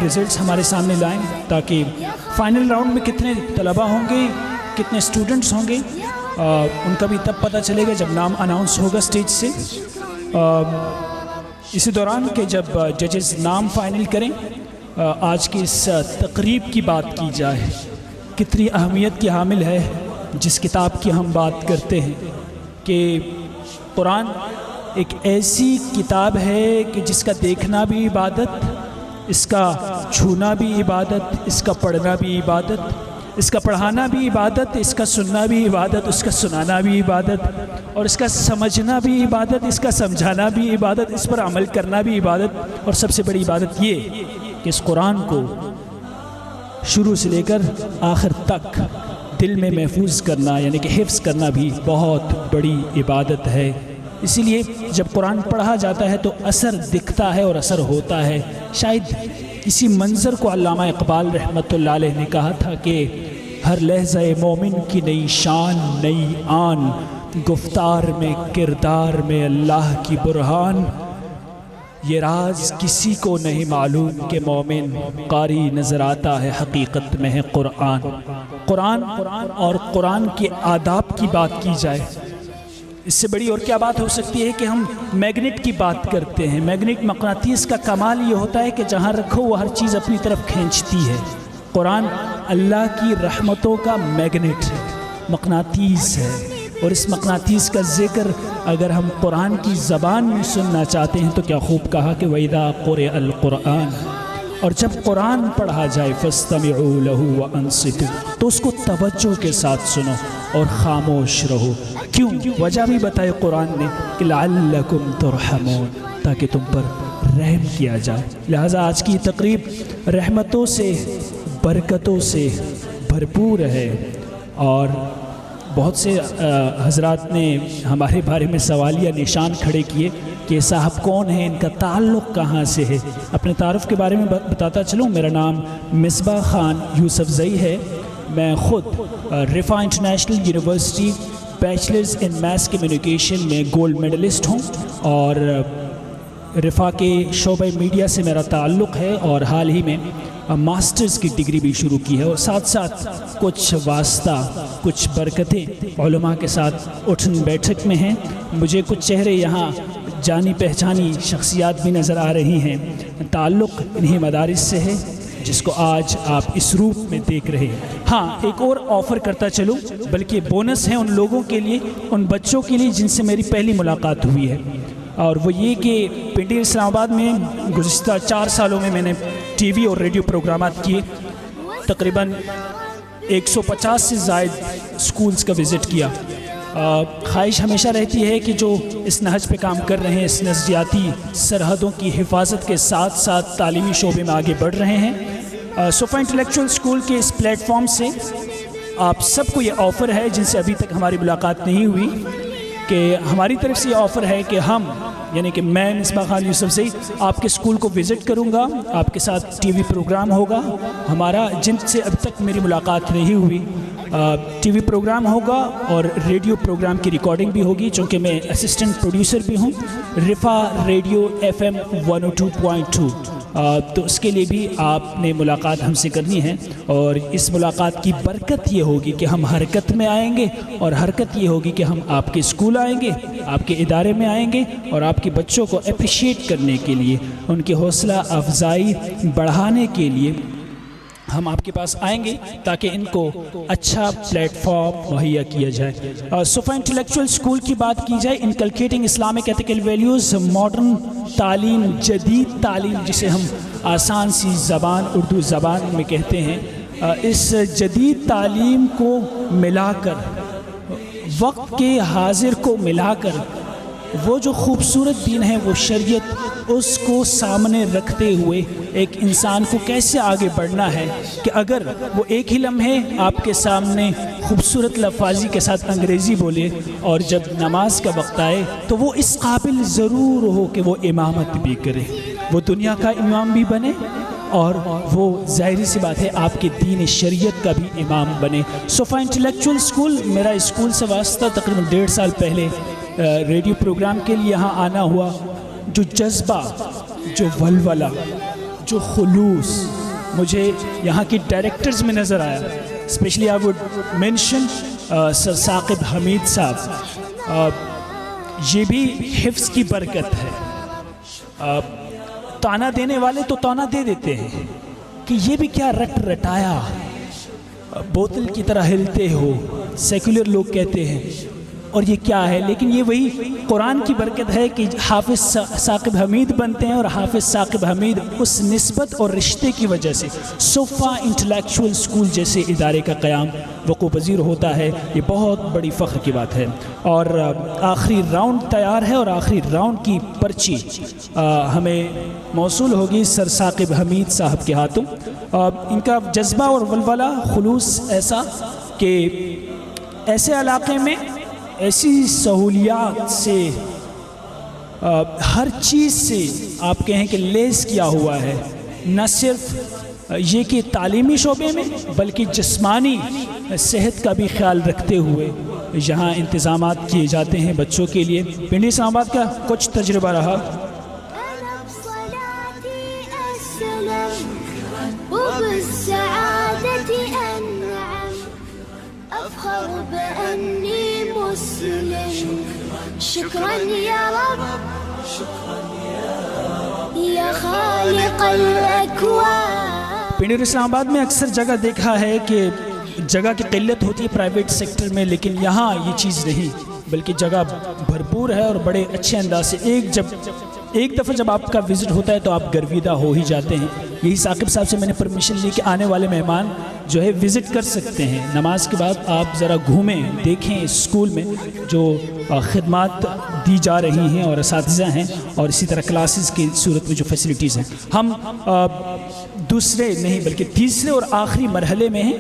Results ہمارے سامنے لائیں تاکہ فائنل راؤنڈ میں کتنے طلبہ ہوں گے، کتنے اسٹوڈنٹس ہوں گے ان کا بھی تب پتہ چلے گا جب نام اناؤنس ہوگا اسٹیج سے۔ اسی دوران کہ جب ججز نام فائنل کریں آج کی اس تقریب کی بات کی جائے، کتنی اہمیت کی حامل ہے جس کتاب کی ہم بات کرتے ہیں کہ قرآن ایک ایسی کتاب ہے کہ جس کا دیکھنا بھی عبادت، اس کا چھونا بھی عبادت، اس کا پڑھنا بھی عبادت، اس کا پڑھانا بھی عبادت، اس کا سننا بھی عبادت، اس کا سنانا بھی عبادت، اور اس کا سمجھنا بھی عبادت، اس کا سمجھانا بھی عبادت، اس پر عمل کرنا بھی عبادت، اور سب سے بڑی عبادت یہ کہ اس قرآن کو شروع سے لے کر آخر تک دل میں محفوظ کرنا یعنی کہ حفظ کرنا بھی بہت بڑی عبادت ہے۔ اسی لیے جب قرآن پڑھا جاتا ہے تو اثر دکھتا ہے اور اثر ہوتا ہے۔ شاید اسی منظر کو علامہ اقبال رحمۃ اللہ علیہ نے کہا تھا کہ ہر لحظہ مومن کی نئی شان نئی آن، گفتار میں کردار میں اللہ کی برہان، یہ راز کسی کو نہیں معلوم کہ مومن قاری نظر آتا ہے حقیقت میں ہے قرآن۔ قرآن اور قرآن کے آداب کی بات کی جائے، اس سے بڑی اور کیا بات ہو سکتی ہے کہ ہم میگنیٹ کی بات کرتے ہیں۔ میگنیٹ مقناطیس کا کمال یہ ہوتا ہے کہ جہاں رکھو وہ ہر چیز اپنی طرف کھینچتی ہے۔ قرآن اللہ کی رحمتوں کا میگنیٹ ہے، مقناطیس ہے، اور اس مقناطیس کا ذکر اگر ہم قرآن کی زبان میں سننا چاہتے ہیں تو کیا خوب کہا کہ وَإِذَا قُرِئَ الْقُرْآنُ، اور جب قرآن پڑھا جائے فَاسْتَمِعُوا لَهُ وَأَنصِتُوا، تو اس کو توجہ کے ساتھ سنو اور خاموش رہو۔ کیوں؟ وجہ بھی بتائے قرآن نے کہ لَعَلَّكُمْ تُرْحَمُونَ، تاکہ تم پر رحم کیا جائے۔ لہٰذا آج کی تقریب رحمتوں سے برکتوں سے بھرپور ہے، اور بہت سے حضرات نے ہمارے بارے میں سوالیہ نشان کھڑے کیے کہ صاحب کون ہیں، ان کا تعلق کہاں سے ہے۔ اپنے تعارف کے بارے میں بتاتا چلوں، میرا نام مصباح خان یوسف زئی ہے، میں خود Riphah international university bachelors in mass communication میں گولڈ میڈلسٹ ہوں، اور رفا کے شعبہ میڈیا سے میرا تعلق ہے، اور حال ہی میں ماسٹرز کی ڈگری بھی شروع کی ہے، اور ساتھ ساتھ کچھ واسطہ کچھ برکتیں علماء کے ساتھ اٹھن بیٹھک میں ہیں۔ مجھے کچھ چہرے یہاں جانی پہچانی شخصیات بھی نظر آ رہی ہیں، تعلق انہی مدارس سے ہے جس کو آج آپ اس روپ میں دیکھ رہے ہیں۔ ہاں، ایک اور آفر کرتا چلوں، بلکہ بونس ہے ان لوگوں کے لیے، ان بچوں کے لیے جن سے میری پہلی ملاقات ہوئی ہے، اور وہ یہ کہ پنڈی اسلام آباد میں گزشتہ 4 سالوں میں نے ٹی وی اور ریڈیو پروگرامات کیے، تقریباً 150 سے زائد سکولز کا وزٹ کیا۔ خواہش ہمیشہ رہتی ہے کہ جو اس نہج پہ کام کر رہے ہیں، اس نظریاتی سرحدوں کی حفاظت کے ساتھ ساتھ تعلیمی شعبے میں آگے بڑھ رہے ہیں، صوفہ انٹلیکچوئل اسکول کے اس پلیٹ فارم سے آپ سب کو یہ آفر ہے جن سے ابھی تک ہماری ملاقات نہیں ہوئی، کہ ہماری طرف سے یہ آفر ہے کہ ہم یعنی کہ میں مصباح خان یوسف زئی آپ کے اسکول کو وزٹ کروں گا، آپ کے ساتھ ٹی وی پروگرام ہوگا ہمارا، جن سے اب تک میری ملاقات نہیں ہوئی، ٹی وی پروگرام ہوگا اور ریڈیو پروگرام کی ریکارڈنگ بھی ہوگی، چونکہ میں اسسٹنٹ پروڈیوسر بھی ہوں رفا ریڈیو FM 102.2، تو اس کے لیے بھی آپ نے ملاقات ہم سے کرنی ہے، اور اس ملاقات کی برکت یہ ہوگی کہ ہم حرکت میں آئیں گے، اور حرکت یہ ہوگی کہ ہم آپ کے اسکول آئیں گے، آپ کے ادارے میں آئیں گے، اور آپ کے بچوں کو اپریشیٹ کرنے کے لیے، ان کی حوصلہ افزائی بڑھانے کے لیے ہم آپ کے پاس آئیں گے تاکہ ان کو اچھا پلیٹ فارم مہیا کیا جائے۔ صوفہ انٹلیکچوئل اسکول کی بات کی جائے، inculcating Islamic ethical values, modern تعلیم، جدید تعلیم جسے ہم آسان سی زبان اردو زبان میں کہتے ہیں، اس جدید تعلیم کو ملا کر، وقت کے حاضر کو ملا کر، وہ جو خوبصورت دین ہے وہ شریعت، اس کو سامنے رکھتے ہوئے ایک انسان کو کیسے آگے بڑھنا ہے کہ اگر وہ ایک ہی لمحے آپ کے سامنے خوبصورت لفاظی کے ساتھ انگریزی بولے، اور جب نماز کا وقت آئے تو وہ اس قابل ضرور ہو کہ وہ امامت بھی کرے، وہ دنیا کا امام بھی بنے، اور وہ ظاہری سی بات ہے آپ کے دین شریعت کا بھی امام بنے۔ صوفہ انٹلیکچوئل اسکول میرا اسکول سے واسطہ تقریباً 1.5 سال پہلے ریڈیو پروگرام کے لیے یہاں آنا ہوا۔ جو جذبہ، جو ولولہ، جو خلوص مجھے یہاں کی ڈائریکٹرز میں نظر آیا، اسپیشلی آئی وڈ مینشن سر ثاقب حمید صاحب، یہ بھی حفظ کی برکت ہے۔ تانا دینے والے تو تانا دے دیتے ہیں کہ یہ بھی کیا رٹ رٹایا، بوتل کی طرح ہلتے ہو، سیکولر لوگ کہتے ہیں، اور یہ کیا ہے؟ لیکن یہ وہی قرآن کی برکت ہے کہ حافظ ثاقب حمید بنتے ہیں، اور حافظ ثاقب حمید اس نسبت اور رشتے کی وجہ سے صفا انٹلیکچول اسکول جیسے ادارے کا قیام وقوع پذیر ہوتا ہے۔ یہ بہت بڑی فخر کی بات ہے۔ اور آخری راؤنڈ تیار ہے، اور آخری راؤنڈ کی پرچی ہمیں موصول ہوگی سر ثاقب حمید صاحب کے ہاتھوں۔ ان کا جذبہ اور ولولہ خلوص ایسا کہ ایسے علاقے میں ایسی سہولیات سے، ہر چیز سے آپ کہیں کہ لیس کیا ہوا ہے، نہ صرف یہ کہ تعلیمی شعبے میں بلکہ جسمانی صحت کا بھی خیال رکھتے ہوئے یہاں انتظامات کیے جاتے ہیں بچوں کے لیے۔ پنڈی اسلام آباد کا کچھ تجربہ رہا۔ أفخر بأني مسلم شكرا يا رب يا خالق الأكوان۔ پنڈی اسلام آباد میں اکثر جگہ دیکھا ہے کہ جگہ کی قلت ہوتی ہے پرائیویٹ سیکٹر میں، لیکن یہاں یہ چیز نہیں، بلکہ جگہ بھرپور ہے اور بڑے اچھے انداز سے۔ ایک دفعہ جب آپ کا وزٹ ہوتا ہے تو آپ گرویدہ ہو ہی جاتے ہیں۔ یہی ثاقب صاحب سے میں نے پرمیشن لی کہ آنے والے مہمان جو ہے وزٹ کر سکتے ہیں، نماز کے بعد آپ ذرا گھومیں، دیکھیں اسکول میں جو خدمات دی جا رہی ہیں اور اساتذہ ہیں، اور اسی طرح کلاسز کی صورت میں جو فیسلٹیز ہیں۔ ہم دوسرے نہیں بلکہ تیسرے اور آخری مرحلے میں ہیں۔